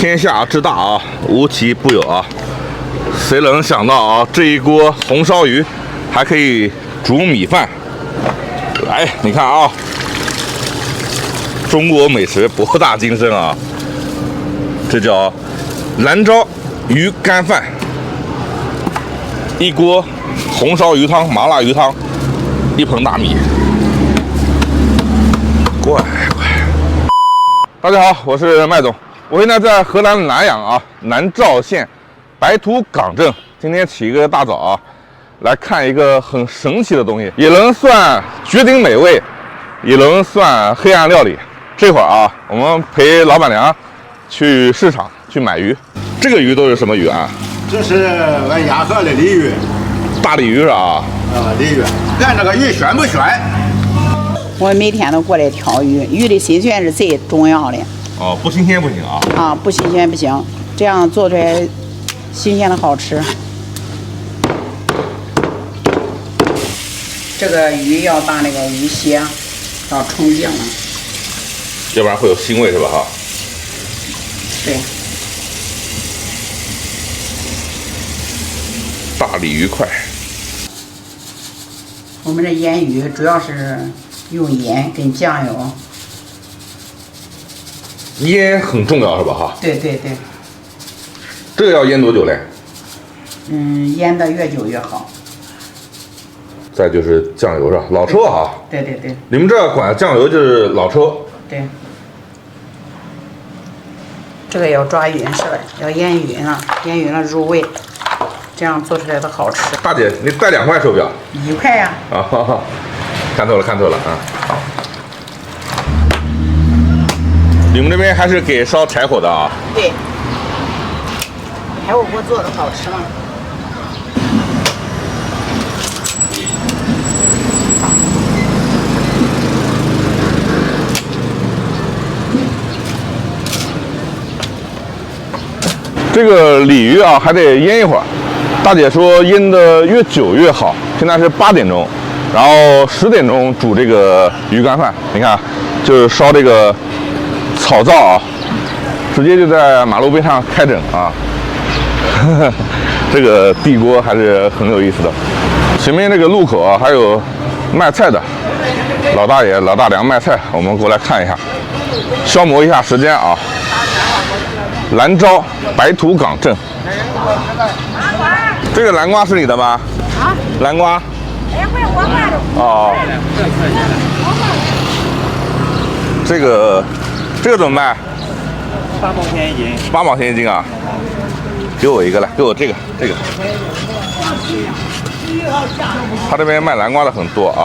天下之大啊，无奇不有啊！谁能想到啊，这一锅红烧鱼还可以煮米饭？来，你看啊，中国美食博大精深啊！这叫兰州鱼干饭，一锅红烧鱼汤、麻辣鱼汤，一盆大米。乖。大家好，我是麦总。我现在在河南南阳啊，南召县白土岗镇。今天起一个大早啊，来看一个很神奇的东西，也能算绝顶美味，也能算黑暗料理。这会儿啊，我们陪老板娘去市场去买鱼。这个鱼都是什么鱼啊？这是俺鸭河的鲤鱼，大鲤鱼是吧？鲤鱼。看这个鱼鲜不鲜？我每天都过来挑鱼，鱼的新鲜是最重要的。哦，不新鲜不行啊！啊，不新鲜不行，这样做出来新鲜的好吃。这个鱼要把那个鱼血要冲净了，要不然会有腥味是吧？哈。对。大鲤鱼块。我们这腌鱼主要是用盐跟酱油。腌很重要是吧？哈。对对对。这个要腌多久嘞？腌的越久越好。再就是酱油是吧？老抽啊。对对对。你们这管酱油就是老抽。对。这个要抓匀是吧？要腌匀了，腌匀了入味，这样做出来的好吃。大姐，你带2块手表？1块呀。啊，哈哈，看透了看透了啊。你们这边还是给烧柴火的啊？对。柴火锅做的好吃吗？这个鲤鱼啊，还得腌一会儿。大姐说腌的越久越好。现在是8点钟，然后10点钟煮这个鱼干饭。你看，就是烧这个草灶啊，直接就在马路边上开整啊。这个地锅还是很有意思的。前面这个路口啊，还有卖菜的老大爷、老大娘卖菜，我们过来看一下，消磨一下时间啊。兰州白土岗镇，这个南瓜是你的吗？啊，南瓜。哦。这个怎么卖？8毛钱一斤。8毛钱一斤啊！给我一个来，给我这个。他这边卖南瓜的很多啊，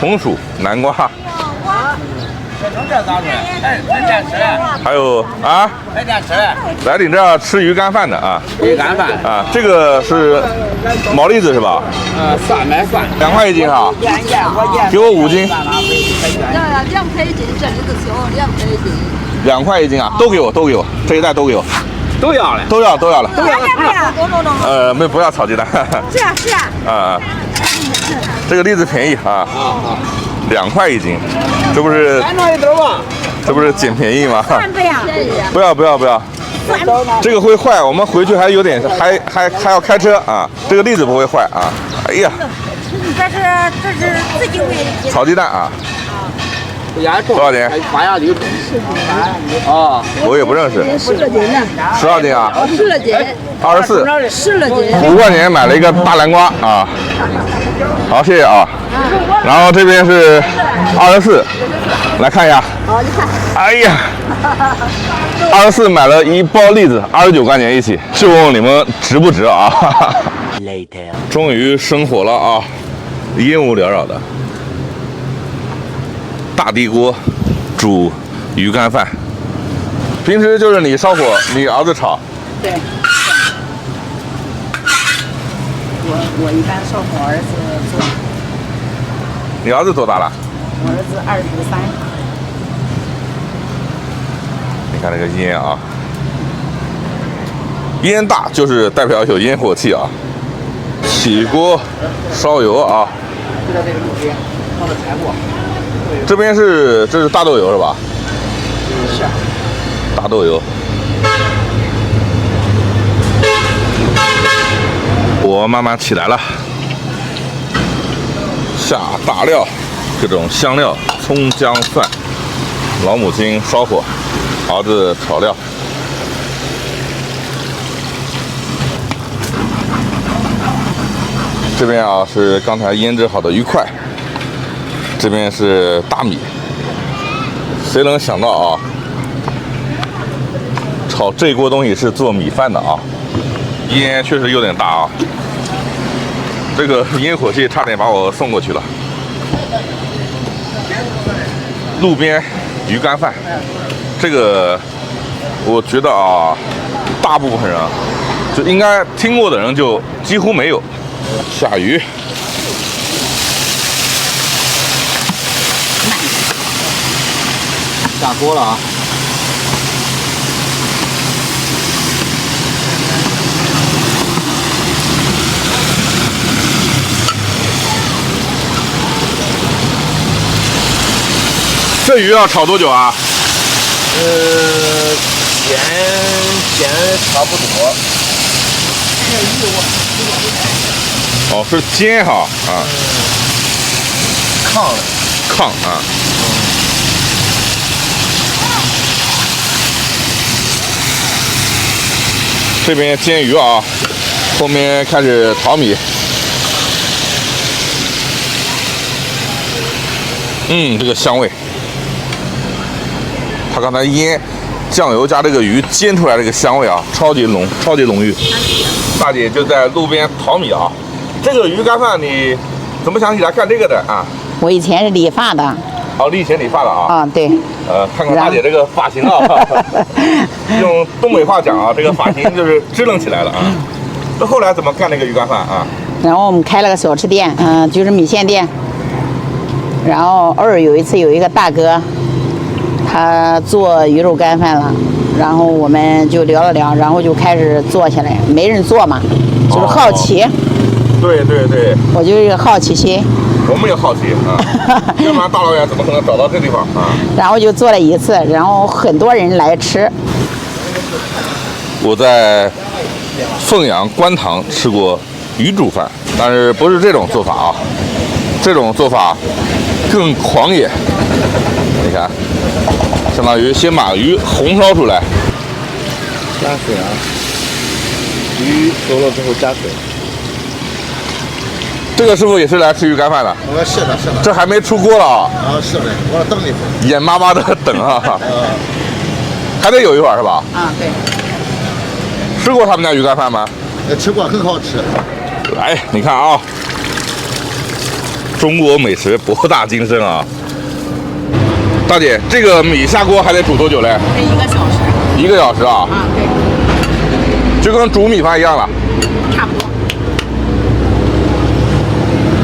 红薯、南瓜。还有啊，来你这儿吃鱼干饭的啊，鱼干饭啊，这个是毛栗子是吧？蒜买蒜，2块一斤哈，给我5斤。2块一斤，这里头小2块一斤。2块一斤啊，都给我，这一袋都给我，都要了，都要了。不要，不要炒鸡蛋。是啊是啊。啊，这个栗子便宜啊，2块一斤，这不是捡便宜吗？不要，这个会坏，我们回去还有点还要开车啊。这个栗子不会坏啊。哎呀，这是自己喂的。炒鸡蛋啊。多少钱？8斤。哦，我也不认识。12斤呢。12斤啊？12斤。24。12斤。5块钱买了一个大南瓜啊。好，谢谢啊。然后这边是24，来看一下。好，你看。哎呀，24买了1包栗子，29块钱一起，就问你们值不值啊？终于生火了啊，烟雾缭绕的。大地锅煮鱼干饭，平时就是你烧火，你儿子炒。对。我一般烧火，儿子做。你儿子多大了？我儿子23。你看这个烟啊，烟大就是代表有烟火气啊。起锅烧油啊。就在这个路边放的柴火。这是大豆油是吧？是。大豆油。我慢慢起来了，下大料，各种香料，葱姜蒜，老母鸡烧火，熬制调料。这边啊是刚才腌制好的鱼块，这边是大米。谁能想到啊，炒这锅东西是做米饭的啊！烟确实有点大啊，这个烟火气差点把我送过去了。路边鱼干饭，这个我觉得啊，大部分人就应该听过的人就几乎没有。下鱼，下锅了啊！这鱼要炒多久啊？煎差不多。哦，是煎哈啊，炕啊。这边煎鱼啊，后面开始淘米。这个香味，它刚才腌酱油加这个鱼煎出来这个香味啊，超级浓，超级浓郁。大姐就在路边淘米啊。这个鱼干饭你怎么想起来干这个的啊？我以前是理发的。哦，你以前理发的啊？啊，对。看看大姐这个发型啊，用东北话讲啊，这个发型就是支棱起来了啊。那后来怎么干这个鱼干饭啊？然后我们开了个小吃店，就是米线店。然后偶尔有一次有一个大哥，他做鱼肉干饭了，然后我们就聊了聊，然后就开始做起来。没人做嘛，就是好奇。对对对，我就是一个好奇心。我们也好奇啊，要不然大老远怎么可能找到这地方啊？然后就做了一次，然后很多人来吃。我在凤阳观塘吃过鱼煮饭，但是不是这种做法啊？这种做法更狂野。你看，相当于先把鱼红烧出来，加水啊，鱼熟了之后加水。这个师傅也是来吃鱼干饭的。是的，是的。这还没出锅了啊！啊，是的，我等一会儿。眼巴巴的等啊，还得有一会儿是吧？啊，对。吃过他们家鱼干饭吗？吃过，很好吃。来，你看啊，中国美食博大精深啊！大姐，这个米下锅还得煮多久嘞？这1个小时。1个小时啊？啊，对。就跟煮米饭一样了。差不多。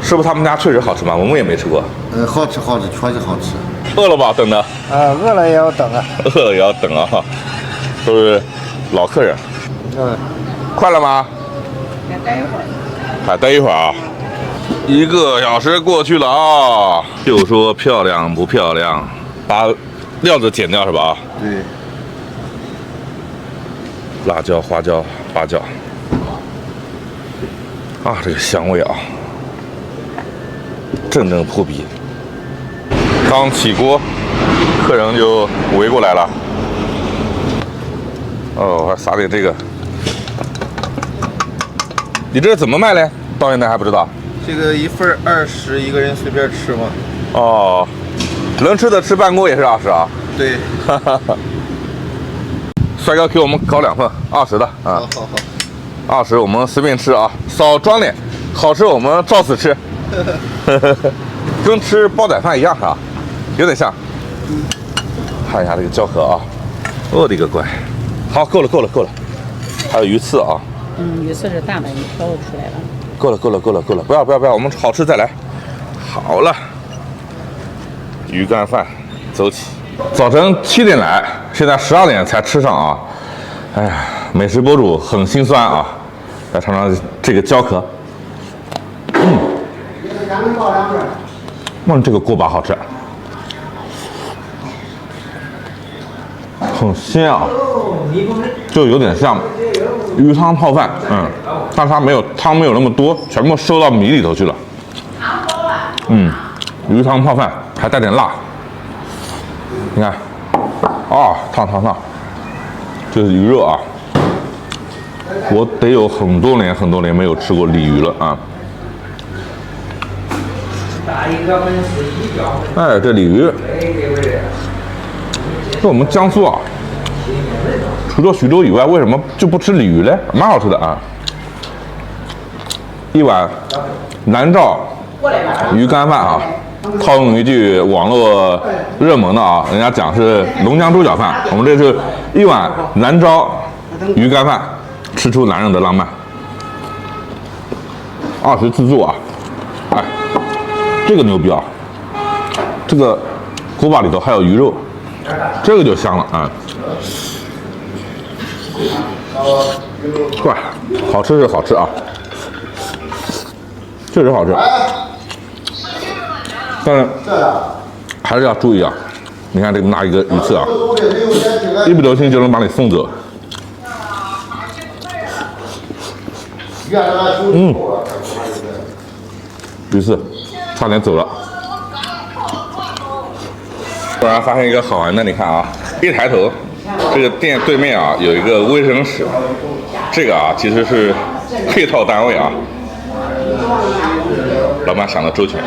师傅他们家确实好吃吗？我们也没吃过。好吃，好吃，确实好吃。饿了吧？等着。饿了也要等啊。饿了也要等啊，都是老客人。快了吗？再待一会儿。还待一会儿啊！1个小时过去了啊，就说漂亮不漂亮？把料子剪掉是吧？对。辣椒、花椒、八角。啊，这个香味啊，阵阵扑鼻。刚起锅，客人就围过来了。哦，我还撒点这个。你这怎么卖嘞？到现在还不知道。这个1份20，一个人随便吃嘛。哦，能吃的吃半锅也是20啊。对。帅哥给我们搞2份20的啊。好。 20我们随便吃啊，少装点，好吃我们照此吃。跟吃煲仔饭一样啊，有点像。看一下这个胶壳啊，我的个乖！好，够了，还有鱼刺啊。鱼刺是大的，你挑出来了。够了，不要，我们好吃再来。好了，鱼干饭走起。早晨7点来，现在12点才吃上啊。哎呀，美食博主很心酸啊。来尝尝这个胶壳。这个锅巴好吃。很鲜啊，就有点像鱼汤泡饭，但它没有汤没有那么多，全部收到米里头去了。鱼汤泡饭还带点辣，你看，烫，这是鱼肉啊，我得有很多年没有吃过鲤鱼了啊。哎，这鲤鱼，在我们江苏啊，除了徐州以外，为什么就不吃鲤鱼嘞？蛮好吃的啊！一碗南诏鱼干饭啊，套用一句网络热门的啊，人家讲是龙江猪脚饭，我们这是一碗南诏鱼干饭，吃出男人的浪漫。20自助啊，哎，这个牛逼啊！这个锅巴里头还有鱼肉，这个就香了啊！哇，好吃是好吃啊，确实好吃。但是还是要注意啊！你看这个拿一个鱼刺啊，一不留心就能把你送走。鱼刺差点走了。突然发现一个好玩的，你看啊，一抬头，这个店对面啊有一个卫生室，这个啊其实是配套单位啊，老板想的周全。